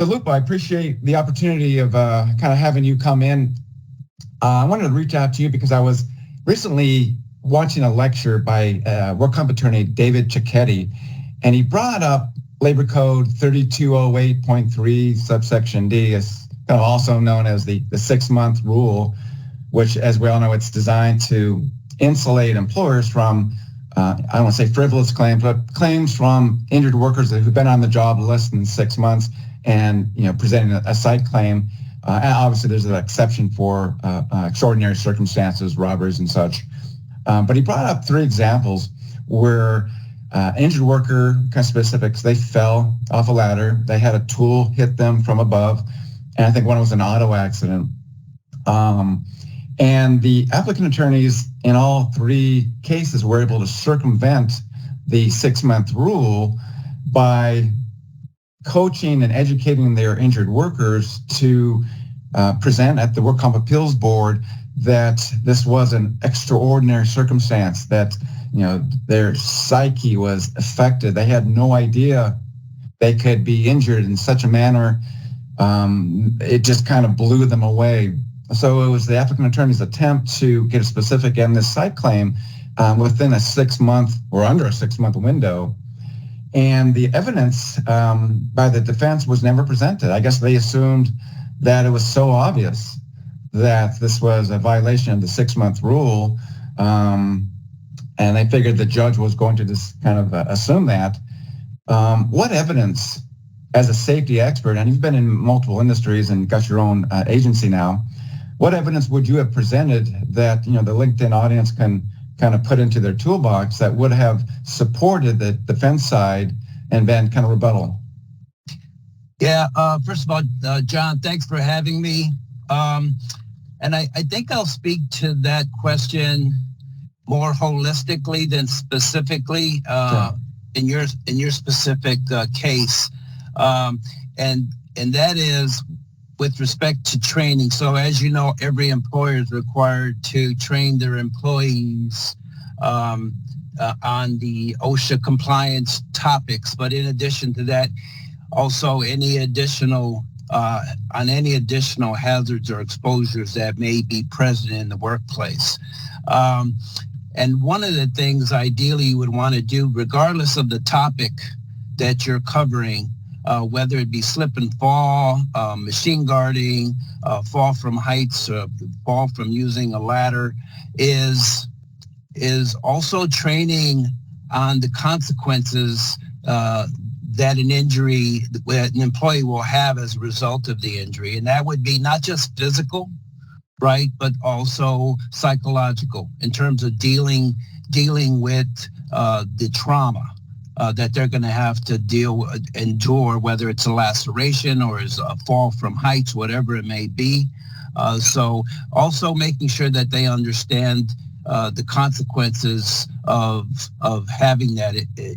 So, Luke, I appreciate the opportunity of kind of having you come in. I wanted to reach out to you because I was recently watching a lecture by work comp attorney David Cicchetti, and he brought up Labor Code 3208.3 subsection D, is kind of also known as the 6-month rule, which, as we all know, it's designed to insulate employers from, I don't want to say frivolous claims, but claims from injured workers who've been on the job less than 6 months and, presenting a site claim. And obviously, there's an exception for extraordinary circumstances, robberies and such. But he brought up 3 examples where injured worker, kind of specifics, they fell off a ladder. They had a tool hit them from above. And I think one was an auto accident. And the applicant attorneys in all 3 cases were able to circumvent the 6-month rule by coaching and educating their injured workers to present at the Work Comp Appeals Board that this was an extraordinary circumstance, that their psyche was affected. They had no idea they could be injured in such a manner. It just kind of blew them away. So it was the applicant attorney's attempt to get a specific in this site claim within a 6-month or under a 6-month window. And the evidence by the defense was never presented. I guess they assumed that it was so obvious that this was a violation of the 6-month rule. And they figured the judge was going to just kind of assume that. What evidence, as a safety expert, and you've been in multiple industries and got your own agency now, what evidence would you have presented that the LinkedIn audience can kind of put into their toolbox that would have supported the defense side and been kind of rebuttal? Yeah, first of all, John, thanks for having me. And I think I'll speak to that question more holistically than specifically in your specific case. And that is with respect to training. So as you know, every employer is required to train their employees on the OSHA compliance topics. But in addition to that, also any additional hazards or exposures that may be present in the workplace. And one of the things ideally you would want to do, regardless of the topic that you're covering, whether it be slip and fall, machine guarding, fall from heights, fall from using a ladder, is also training on the consequences that an employee will have as a result of the injury. And that would be not just physical, right, but also psychological in terms of dealing with the trauma that they're going to have to endure, whether it's a laceration or is a fall from heights, whatever it may be. So also making sure that they understand the consequences of having that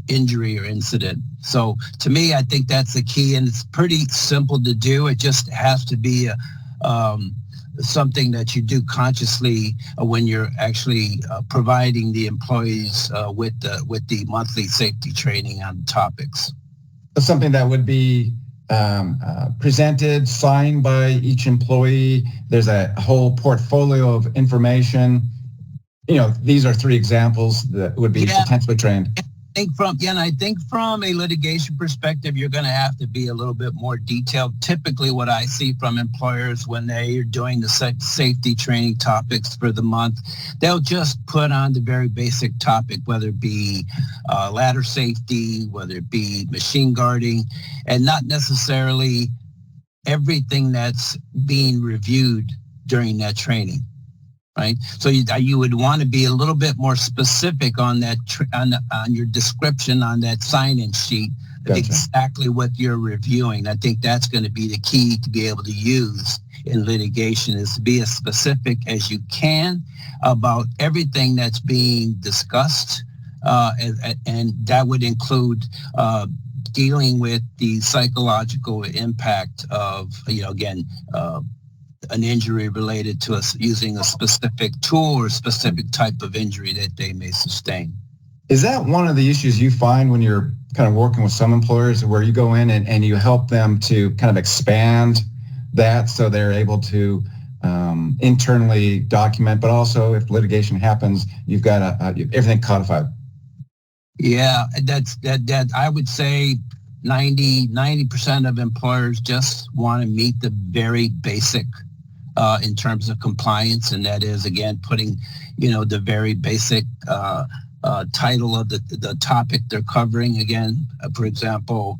injury or incident. So to me, I think that's the key, and it's pretty simple to do. It just has to be something that you do consciously when you're actually providing the employees with the monthly safety training on topics. Something that would be presented, signed by each employee. There's a whole portfolio of information. These are 3 examples that would be potentially trained. I think from a litigation perspective, you're going to have to be a little bit more detailed. Typically, what I see from employers when they are doing the safety training topics for the month, they'll just put on the very basic topic, whether it be ladder safety, whether it be machine guarding, and not necessarily everything that's being reviewed during that training. Right, so you would want to be a little bit more specific on that on your description on that sign-in sheet, gotcha, exactly what you're reviewing. I think that's going to be the key to be able to use in litigation, is to be as specific as you can about everything that's being discussed, and that would include dealing with the psychological impact of an injury related to us using a specific tool or specific type of injury that they may sustain. Is that one of the issues you find when you're kind of working with some employers where you go in and you help them to kind of expand that so they're able to internally document, but also if litigation happens, you've got everything codified. Yeah, that I would say 90% of employers just want to meet the very basic in terms of compliance, and that is, again, putting, the very basic title of the topic they're covering. Again, for example,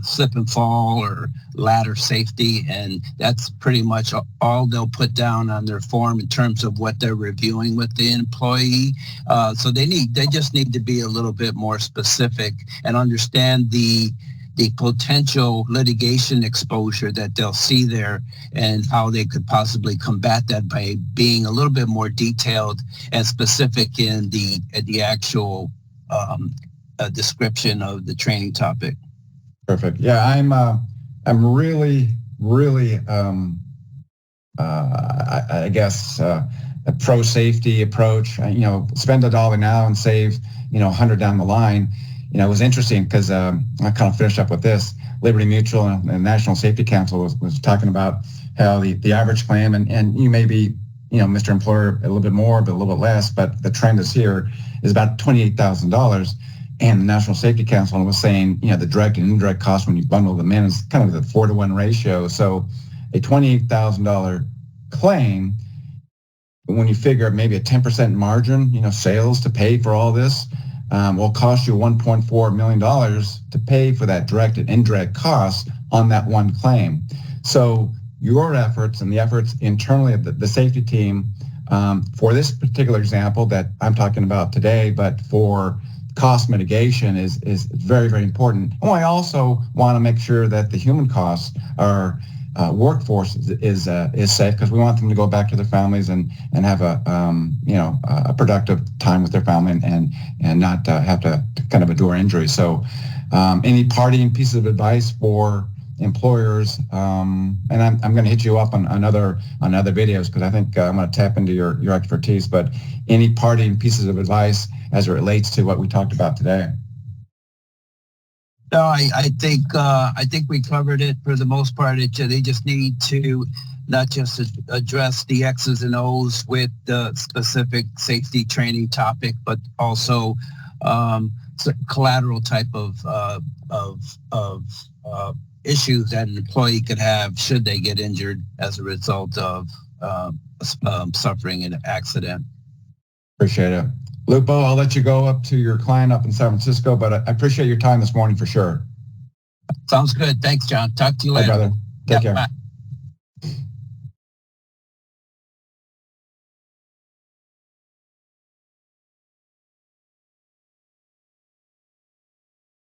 slip and fall or ladder safety, and that's pretty much all they'll put down on their form in terms of what they're reviewing with the employee. So they just need to be a little bit more specific and understand the potential litigation exposure that they'll see there and how they could possibly combat that by being a little bit more detailed and specific in the actual description of the training topic. Perfect. Yeah, I'm really, I guess, a pro safety approach. Spend a dollar now and save, 100 down the line. It was interesting because I kind of finished up with this. Liberty Mutual and National Safety Council was talking about how the average claim, and you may be, Mr. Employer, a little bit more, but a little bit less, but the trend is here, is about $28,000. And the National Safety Council was saying, the direct and indirect costs when you bundle them in is kind of the 4-to-1 ratio. So a $28,000 claim, when you figure maybe a 10% margin, sales to pay for all this, will cost you $1.4 million to pay for that direct and indirect costs on that one claim. So your efforts and the efforts internally of the safety team for this particular example that I'm talking about today, but for cost mitigation is very, very important. And I also want to make sure that the human costs are workforce is safe, because we want them to go back to their families and have a productive time with their family and not have to kind of endure injury. So any parting pieces of advice for employers, and I'm going to hit you up on other videos, because I think I'm going to tap into your expertise, but any parting pieces of advice as it relates to what we talked about today? No, I think we covered it for the most part. They just need to not just address the X's and O's with the specific safety training topic, but also collateral type of issues that an employee could have should they get injured as a result of suffering an accident. Appreciate it. Lupo, I'll let you go up to your client up in San Francisco, but I appreciate your time this morning for sure. Sounds good. Thanks, John. Talk to you later. Bye, brother. Take care. Bye.